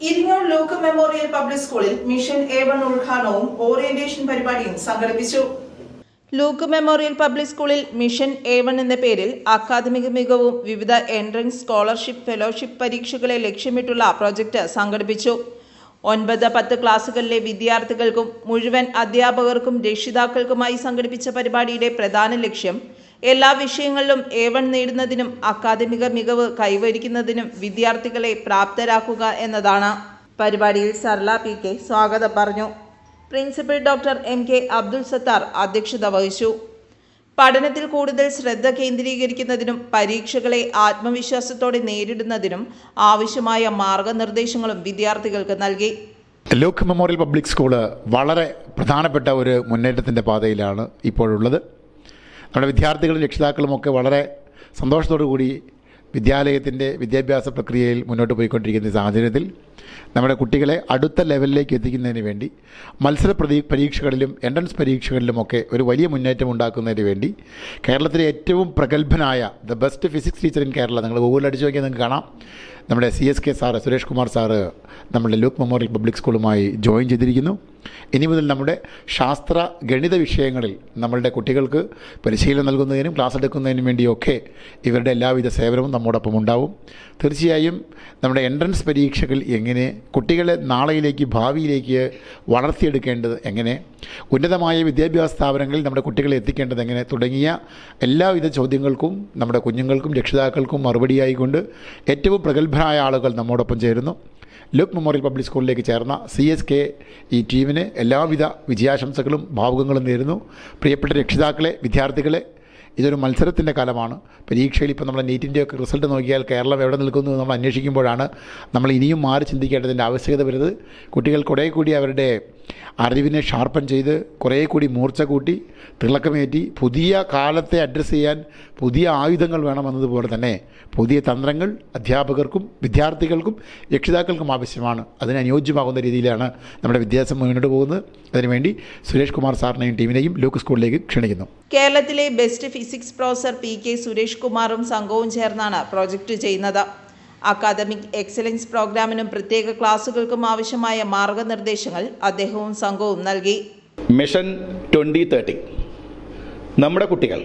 Iringole Luke memorial public സ്കൂളിൽ mission A1 ഉദ്ഘാടനവും orientation പരിപാടിയും സംഘടിപ്പിച്ചു. ലൂക്ക് മെമ്മോറിയൽ പബ്ലിക് സ്കൂളിൽ മിഷൻ A1 എന്ന പേരിൽ അക്കാദമിക മികവും വിവിധ എൻട്രൻസ്, സ്കോളർഷിപ്പ്, ഫെലോഷിപ്പ് പരീക്ഷകളെ ലക്ഷ്യമിട്ടുള്ള പ്രോജക്റ്റ് സംഘടിപ്പിച്ചു. 9-10 ക്ലാസുകളിലെ വിദ്യാർത്ഥികൾക്കും മുഴുവൻ അധ്യാപകർക്കും രക്ഷിതാക്കൾക്കുമായി സംഘടിപ്പിച്ച പരിപാടിയുടെ പ്രധാന ലക്ഷ്യം എല്ലാ വിഷയങ്ങളിലും A1 നേടുന്നതിനും അക്കാദമിക മികവ് കൈവരിക്കുന്നതിനും വിദ്യാർത്ഥികളെ പ്രാപ്തരാക്കുക എന്നതാണ്. പരിപാടിയിൽ സർല PK സ്വാഗതം പറഞ്ഞു. Principal doctor MK Abdul Sattar അധ്യക്ഷത വഹിച്ചു. പഠനത്തിൽ കൂടുതൽ ശ്രദ്ധ കേന്ദ്രീകരിക്കുന്നതിനും പരീക്ഷകളെ ആത്മവിശ്വാസത്തോടെ നേരിടുന്നതിനും ആവശ്യമായ മാർഗനിർദ്ദേശങ്ങളും വിദ്യാർത്ഥികൾക്ക് നൽകി. ലൂക്ക് മെമ്മോറിയൽ പബ്ലിക് സ്കൂള് വളരെ പ്രധാനപ്പെട്ട ഒരു മുന്നേറ്റത്തിൻ്റെ പാതയിലാണ് ഇപ്പോഴുള്ളത്. നമ്മുടെ വിദ്യാർത്ഥികളും രക്ഷിതാക്കളുമൊക്കെ വളരെ സന്തോഷത്തോടു കൂടി വിദ്യാലയത്തിൻ്റെ വിദ്യാഭ്യാസ പ്രക്രിയയിൽ മുന്നോട്ട് പോയിക്കൊണ്ടിരിക്കുന്ന സാഹചര്യത്തിൽ നമ്മുടെ കുട്ടികളെ അടുത്ത ലെവലിലേക്ക് എത്തിക്കുന്നതിന് വേണ്ടി മത്സര പരീക്ഷകളിലും എൻട്രൻസ് പരീക്ഷകളിലുമൊക്കെ ഒരു വലിയ മുന്നേറ്റം ഉണ്ടാക്കുന്നതിന് വേണ്ടി കേരളത്തിലെ ഏറ്റവും പ്രഗത്ഭനായ the best physics teacher in Kerala, നിങ്ങൾ ഗൂഗിളിൽ അടിച്ചു നോക്കിയാൽ നിങ്ങൾക്ക് കാണാം, നമ്മുടെ CSK sir, Suresh Kumar sir നമ്മുടെ ലൂക്ക് മെമ്മോറിയൽ പബ്ലിക് സ്കൂളുമായി ജോയിൻ ചെയ്തിരിക്കുന്നു. ഇനി മുതൽ നമ്മുടെ ശാസ്ത്ര ഗണിത വിഷയങ്ങളിൽ നമ്മളുടെ കുട്ടികൾക്ക് പരിശീലനം നൽകുന്നതിനും ക്ലാസ് എടുക്കുന്നതിനും വേണ്ടിയൊക്കെ ഇവരുടെ എല്ലാവിധ സേവനവും നമ്മോടൊപ്പം ഉണ്ടാവും. തീർച്ചയായും നമ്മുടെ എൻട്രൻസ് പരീക്ഷകൾ എങ്ങനെ കുട്ടികളെ നാളെയിലേക്ക്, ഭാവിയിലേക്ക് വളർത്തിയെടുക്കേണ്ടത് എങ്ങനെ, ഉന്നതമായ വിദ്യാഭ്യാസ സ്ഥാപനങ്ങളിൽ നമ്മുടെ കുട്ടികളെ എത്തിക്കേണ്ടത് എങ്ങനെ തുടങ്ങിയ എല്ലാവിധ ചോദ്യങ്ങൾക്കും നമ്മുടെ കുഞ്ഞുങ്ങൾക്കും രക്ഷിതാക്കൾക്കും മറുപടിയായിക്കൊണ്ട് ഏറ്റവും പ്രഗത്ഭരായ ആളുകൾ നമ്മോടൊപ്പം ചേരുന്നു. ലൂക്ക് മെമ്മോറിയൽ പബ്ലിക് സ്കൂളിലേക്ക് ചേർന്ന CSK ഈ ടീമിന് എല്ലാവിധ വിജയാശംസകളും ഭാവുകങ്ങളും നേരുന്നു. പ്രിയപ്പെട്ട രക്ഷിതാക്കളെ, വിദ്യാർത്ഥികളെ, ഇതൊരു മത്സരത്തിൻ്റെ കാലമാണ്. പരീക്ഷയിൽ ഇപ്പോൾ നമ്മൾ നീറ്റിൻ്റെയൊക്കെ റിസൾട്ട് നോക്കിയാൽ കേരളം എവിടെ നിൽക്കുന്നു നമ്മൾ അന്വേഷിക്കുമ്പോഴാണ് നമ്മൾ ഇനിയും മാറി ചിന്തിക്കേണ്ടതിൻ്റെ ആവശ്യകത വരുന്നത്. കുട്ടികൾ കുറേ കൂടി അവരുടെ അറിവിനെ ഷാർപ്പൻ ചെയ്ത് കുറേ കൂടി മൂർച്ച കൂട്ടി തിളക്കമേറ്റി പുതിയ കാലത്തെ അഡ്രസ്സ് ചെയ്യാൻ പുതിയ ആയുധങ്ങൾ വേണമെന്നതുപോലെ തന്നെ പുതിയ തന്ത്രങ്ങൾ അധ്യാപകർക്കും വിദ്യാർത്ഥികൾക്കും രക്ഷിതാക്കൾക്കും ആവശ്യമാണ്. അതിന് അനുയോജ്യമാകുന്ന രീതിയിലാണ് നമ്മുടെ വിദ്യാഭ്യാസം മുന്നോട്ട് പോകുന്നത്. അതിനുവേണ്ടി സുരേഷ് കുമാർ സാറിനെയും ടീമിനെയും ലൂക്ക് സ്കൂളിലേക്ക് ക്ഷണിക്കുന്നു. കേരളത്തിലെ best physics professor PK Suresh കുമാറും സംഘവും ചേർന്നാണ് പ്രോജക്റ്റ് ചെയ്യുന്നത്. അക്കാദമിക് എക്സലൻസ് പ്രോഗ്രാമിനും പ്രത്യേക ക്ലാസുകൾക്കും ആവശ്യമായ മാർഗനിർദ്ദേശങ്ങൾ അദ്ദേഹവും സംഘവും നൽകി. മിഷൻ 2030 നമ്മുടെ കുട്ടികൾ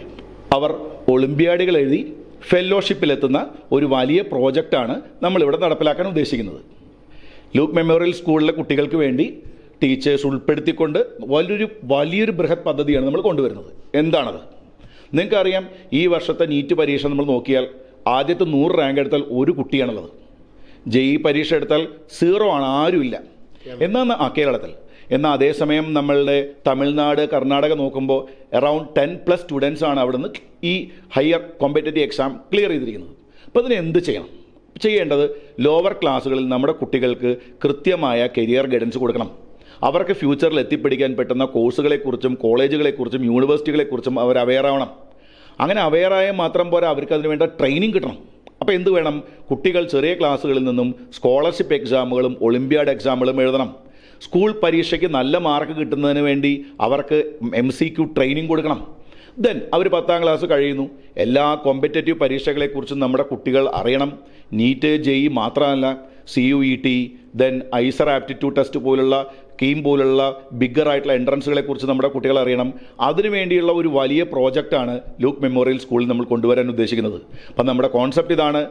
അവർ ഒളിമ്പ്യാഡുകൾ എഴുതി ഫെലോഷിപ്പിലെത്തുന്ന ഒരു വലിയ പ്രോജക്റ്റാണ് നമ്മളിവിടെ നടപ്പിലാക്കാൻ ഉദ്ദേശിക്കുന്നത്. ലൂക്ക് മെമ്മോറിയൽ സ്കൂളിലെ കുട്ടികൾക്ക് വേണ്ടി ടീച്ചേഴ്സ് ഉൾപ്പെടുത്തിക്കൊണ്ട് വലിയൊരു ബൃഹത് പദ്ധതിയാണ് നമ്മൾ കൊണ്ടുവരുന്നത്. എന്താണത്? നിങ്ങൾക്കറിയാം, ഈ വർഷത്തെ നീറ്റ് പരീക്ഷ നമ്മൾ നോക്കിയാൽ ആദ്യത്തെ 100 റാങ്ക് എടുത്താൽ ഒരു കുട്ടിയാണുള്ളത്. JEE പരീക്ഷ എടുത്താൽ 0 ആണ്, ആരുമില്ല. കേരളത്തിൽ. എന്നാൽ അതേസമയം നമ്മളുടെ തമിഴ്നാട്, കർണാടക നോക്കുമ്പോൾ അറൗണ്ട് 10+ സ്റ്റുഡൻസ് ആണ് അവിടെ നിന്ന് ഈ ഹയർ കോമ്പറ്റേറ്റീവ് എക്സാം ക്ലിയർ ചെയ്തിരിക്കുന്നത്. അപ്പോൾ അതിന് എന്ത് ചെയ്യണം? ചെയ്യേണ്ടത് ലോവർ ക്ലാസ്സുകളിൽ നമ്മുടെ കുട്ടികൾക്ക് കൃത്യമായ കരിയർ ഗൈഡൻസ് കൊടുക്കണം. അവർക്ക് ഫ്യൂച്ചറിൽ എത്തിപ്പിടിക്കാൻ പറ്റുന്ന കോഴ്സുകളെക്കുറിച്ചും കോളേജുകളെക്കുറിച്ചും യൂണിവേഴ്സിറ്റികളെക്കുറിച്ചും അവർ അവെയർ ആവണം. അങ്ങനെ അവെയറായ മാത്രം പോരാ, അവർക്ക് അതിന് വേണ്ട ട്രെയിനിങ് കിട്ടണം. അപ്പോൾ എന്ത് വേണം? കുട്ടികൾ ചെറിയ ക്ലാസ്സുകളിൽ നിന്നും സ്കോളർഷിപ്പ് എക്സാമുകളും ഒളിമ്പ്യാഡ് എക്സാമുകളും എഴുതണം. സ്കൂൾ പരീക്ഷയ്ക്ക് നല്ല മാർക്ക് കിട്ടുന്നതിന് വേണ്ടി അവർക്ക് MCQ ട്രെയിനിങ് കൊടുക്കണം. ദെൻ അവർ 10ാം ക്ലാസ് കഴിയുന്നു, എല്ലാ കോമ്പറ്റേറ്റീവ് പരീക്ഷകളെക്കുറിച്ചും നമ്മുടെ കുട്ടികൾ അറിയണം. നീറ്റ്, JEE മാത്രമല്ല, CUET, then IISER aptitude test പോലുള്ള കീം പോലുള്ള ബിഗ്ഗറായിട്ടുള്ള എൻട്രൻസുകളെക്കുറിച്ച് നമ്മുടെ കുട്ടികൾ അറിയണം. അതിനുവേണ്ടിയുള്ള ഒരു വലിയ പ്രോജക്റ്റാണ് ലൂക്ക് മെമ്മോറിയൽ സ്കൂളിൽ നമ്മൾ കൊണ്ടുവരാൻ ഉദ്ദേശിക്കുന്നത്. അപ്പം നമ്മുടെ കോൺസെപ്റ്റ് ഇതാണ്: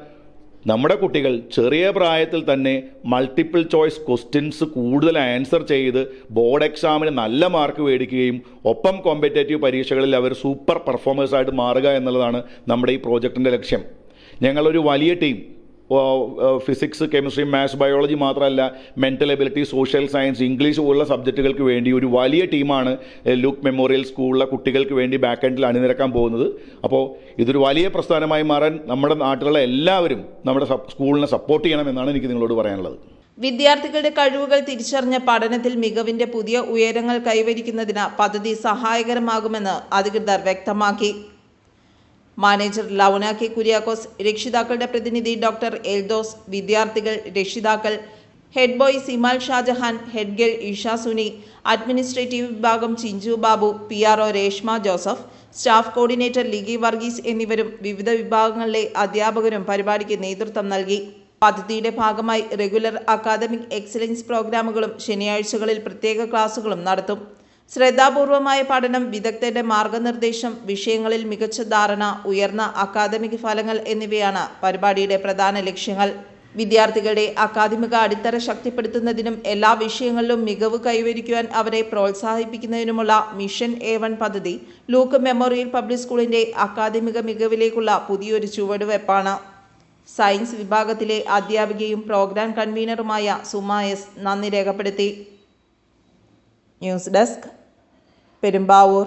നമ്മുടെ കുട്ടികൾ ചെറിയ പ്രായത്തിൽ തന്നെ മൾട്ടിപ്പിൾ ചോയ്സ് ക്വസ്റ്റ്യൻസ് കൂടുതൽ ആൻസർ ചെയ്ത് ബോർഡ് എക്സാമിന് നല്ല മാർക്ക് മേടിക്കുകയും ഒപ്പം കോമ്പറ്റേറ്റീവ് പരീക്ഷകളിൽ അവർ സൂപ്പർ പെർഫോമേഴ്സായിട്ട് മാറുക എന്നുള്ളതാണ് നമ്മുടെ ഈ പ്രോജക്റ്റിൻ്റെ ലക്ഷ്യം. ഞങ്ങളൊരു വലിയ team, physics, chemistry, maths, biology മാത്രമല്ല, mental ability, social science, English പോലുള്ള സബ്ജക്റ്റുകൾക്ക് വേണ്ടി ഒരു വലിയ ടീമാണ് ലൂക്ക് മെമ്മോറിയൽ സ്കൂളിലെ കുട്ടികൾക്ക് വേണ്ടി ബാക്ക് എൻഡിൽ അണിനിരക്കാൻ പോകുന്നത്. അപ്പോൾ ഇതൊരു വലിയ പ്രസ്ഥാനമായി മാറാൻ നമ്മുടെ നാട്ടിലുള്ള എല്ലാവരും നമ്മുടെ സ്കൂളിനെ സപ്പോർട്ട് ചെയ്യണമെന്നാണ് എനിക്ക് നിങ്ങളോട് പറയാനുള്ളത്. വിദ്യാർത്ഥികളുടെ കഴിവുകൾ തിരിച്ചറിഞ്ഞ പഠനത്തിൽ മികവിന്റെ പുതിയ ഉയരങ്ങൾ കൈവരിക്കുന്നതിന് പദ്ധതി സഹായകരമാകുമെന്ന് അധികൃതർ വ്യക്തമാക്കി. മാനേജർ ലൗന K കുര്യാക്കോസ്, രക്ഷിതാക്കളുടെ പ്രതിനിധി ഡോക്ടർ എൽദോസ്, വിദ്യാർത്ഥികൾ, രക്ഷിതാക്കൾ, head boy Simal Shajahan, head girl Isha Suni, administrative വിഭാഗം Chinchu Babu, PRO Reshma Joseph, staff coordinator Ligi Varghese എന്നിവരും വിവിധ വിഭാഗങ്ങളിലെ അധ്യാപകരും പരിപാടിക്ക് നേതൃത്വം നൽകി. പദ്ധതിയുടെ ഭാഗമായി റെഗുലർ അക്കാദമിക് എക്സലൻസ് പ്രോഗ്രാമുകളും ശനിയാഴ്ചകളിൽ പ്രത്യേക ക്ലാസുകളും നടത്തും. ശ്രദ്ധാപൂർവമായ പഠനം, വിദഗ്ധരുടെ മാർഗനിർദ്ദേശം, വിഷയങ്ങളിൽ മികച്ച ധാരണ, ഉയർന്ന അക്കാദമിക് ഫലങ്ങൾ എന്നിവയാണ് പരിപാടിയുടെ പ്രധാന ലക്ഷ്യങ്ങൾ. വിദ്യാർത്ഥികളുടെ അക്കാദമിക അടിത്തറ ശക്തിപ്പെടുത്തുന്നതിനും എല്ലാ വിഷയങ്ങളിലും മികവ് കൈവരിക്കുവാൻ അവരെ പ്രോത്സാഹിപ്പിക്കുന്നതിനുമുള്ള മിഷൻ A1 പദ്ധതി ലൂക്ക് മെമ്മോറിയൽ പബ്ലിക് സ്കൂളിന്റെ അക്കാദമിക മികവിലേക്കുള്ള പുതിയൊരു ചുവടുവെപ്പാണ്. സയൻസ് വിഭാഗത്തിലെ അധ്യാപികയും പ്രോഗ്രാം കൺവീനറുമായ സുമ എസ് നന്ദി രേഖപ്പെടുത്തി. News desk, Perumbavoor.